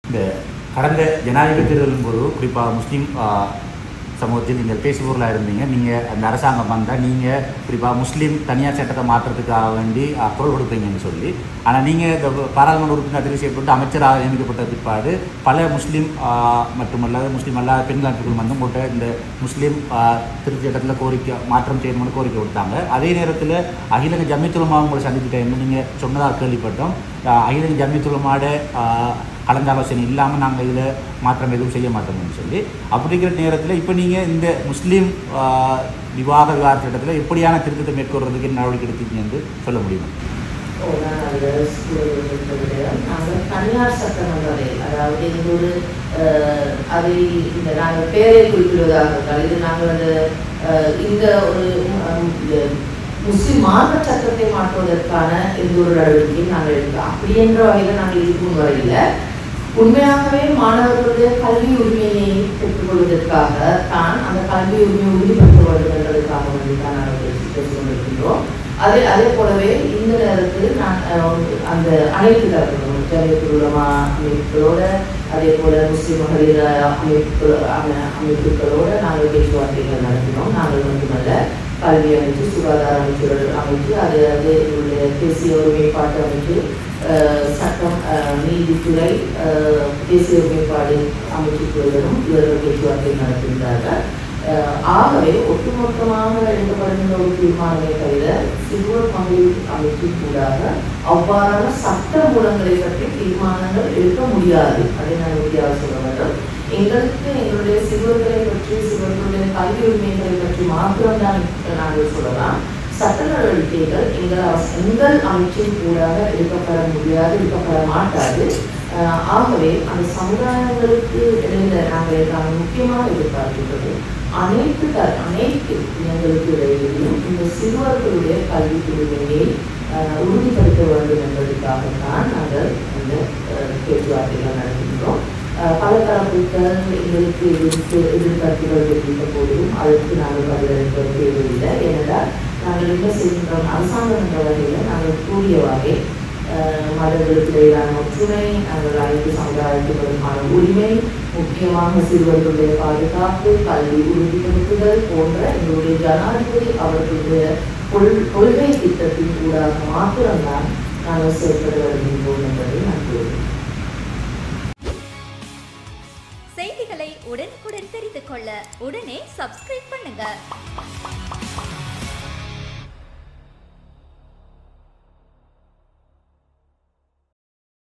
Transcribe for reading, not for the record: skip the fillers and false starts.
இந்த கடந்த ஜனாதிபதி தேர்தலின் போது குறிப்பாக முஸ்லீம் சமூகத்தில் நீங்கள் பேசுபொருளாக இருந்தீங்க. நீங்கள் அந்த அரசாங்கம் வந்தால் நீங்கள் குறிப்பாக முஸ்லீம் தனியார் சட்டத்தை மாற்றத்துக்காக வேண்டி குரல் கொடுப்பீங்கன்னு சொல்லி, ஆனால் நீங்கள் இந்த பாராளுமன்ற உறுப்பினர் தெரிவு செய்யப்பட்டு அமைச்சராக நியமிக்கப்பட்ட பிற்பாடு பல முஸ்லீம் மட்டுமல்லாத முஸ்லீம் அல்லாத பெண் அமைப்புகள் வந்து போட்ட இந்த முஸ்லீம் திருத்த சட்டத்தில் கோரிக்கை மாற்றம் செய்யணும்னு கோரிக்கை கொடுத்தாங்க. அதே நேரத்தில் அகில இலங்கை ஜம்மியத்துல் உலமா உங்களை சந்தித்த டைமில் நீங்கள் சொன்னதாக கேள்விப்பட்டோம். அகில இலங்கை ஜம்மியத்துல் உலமாவோட கலந்தாலோசனை இல்லாமல் நாங்கள் இதில் மாற்றம் எதுவும் செய்ய மாட்டோம்னு சொல்லி, அப்படிங்கிற நேரத்தில் இப்போ நீங்கள் இந்த முஸ்லீம் விவாத திட்டத்தில் எப்படியான திருத்தத்தை மேற்கொள்றதுக்கு நடவடிக்கை எடுத்தீங்க என்று சொல்ல முடியுமா? நாங்கள் தனியார் சட்டமன்றத்தில், அதாவது இது ஒரு அதை இந்த நாங்கள் பேரை குறிப்பிடுவதாக இருந்தால் இது நாங்கள் இந்த ஒரு முஸ்லிம் மார்க்க சட்டத்தை மாற்றுவதற்கான எந்த ஒரு நடவடிக்கையும் நாங்கள் எடுக்கிறோம். அப்படி என்ற வகையில் நாங்கள் இருக்கும் வரையில் உண்மையாகவே மாணவர்களுடைய கல்வி உரிமையை பெற்றுக்கொள்வதற்காக தான் அந்த கல்வி உரிமையை உறுதிப்படுத்த வேண்டும் என்பதற்காக வந்து தான் நாங்கள் பேசிக் கொண்டிருக்கின்றோம். அதே போலவே இந்த நேரத்தில் நான் அந்த அனைத்து தரப்புகளும் ஜம்மியத்துல் உலமா அமைப்புகளோட, அதே போல முஸ்லிம் மகளிர் அமைப்புகளோடு நாங்கள் பேச்சுவார்த்தைகள் நடத்தினோம். நாங்கள் மட்டுமல்ல, கல்வி அமைச்சு, சுகாதார அமைச்சர்கள் அமைச்சு, அது எங்களுடைய தேசிய ஒருமைப்பாட்டு அமைச்சு, சட்டம் நீதித்துறை, தேசிய ஒருமைப்பாடு அமைச்சுக்களுடனும் இவர்கள் பேச்சுவார்த்தை நடத்துகிறார்கள். ஆகவே ஒட்டுமொத்தமாக எடுக்கப்படுகின்ற ஒரு தீர்மானமே தவிர சிறுவர் மகளிர் அமைச்சு கூடாக அவ்வாறான சட்ட மூலங்களை பற்றி தீர்மானங்கள் எடுக்க முடியாது. அதை நான் உறுதியாக சொல்ல வேண்டும். எங்களுக்கு எங்களுடைய சிறுவர்களை பற்றி, சிறுவர்களுடைய கல்வி உரிமைகளை பற்றி மாத்திரம்தான் நாங்கள் சொல்லலாம். சட்ட நடவடிக்கைகள் எங்கள் அமைச்சின் கூடாக எடுக்கப்பட முடியாது, எடுக்கப்பட மாட்டாது. ஆகவே அந்த சமுதாயங்களுக்கு இடையில நாங்கள் முக்கியமாக எதிர்பார்க்கின்றது அனைத்து இனங்களுக்கு இடையிலும் இந்த சிறுவர்களுடைய கல்வி உரிமையை உறுதிப்படுத்த வேண்டும் என்பதற்காகத்தான் நாங்கள் அந்த பேச்சுவார்த்தைகள் நடத்துகின்றோம். பல தரப்புகள் எங்களுக்கு எதிர்கருத்துகள் தெரிவித்த போதும் அதற்கு நாங்கள் பதிலளிக்க தேவையில்லை. ஏனென்றால் நாங்கள் என்ன செய்கின்றோம், அரசாங்கம் என்ற வகையில் நாங்கள் கூடிய வகை மதங்களுக்கு இடையிலான ஒற்றுமை, நாங்கள் அனைத்து சமுதாயத்திற்கான உரிமை, முக்கியமாக சிறுவர்களுடைய பாதுகாப்பு, கல்வி உறுதிப்படுத்துதல் போன்ற எங்களுடைய ஜனாதிபதி அவர்களுடைய கொள்கை திட்டத்தின் ஊடாக மாத்திரம்தான் நாங்கள் செயல்பட வருகின்றோம் என்பதை நான் கூறுகிறேன். செய்திகளை உடனுக்குடன் தெரிந்து கொள்ள உடனே சப்ஸ்கிரைப் பண்ணுங்க.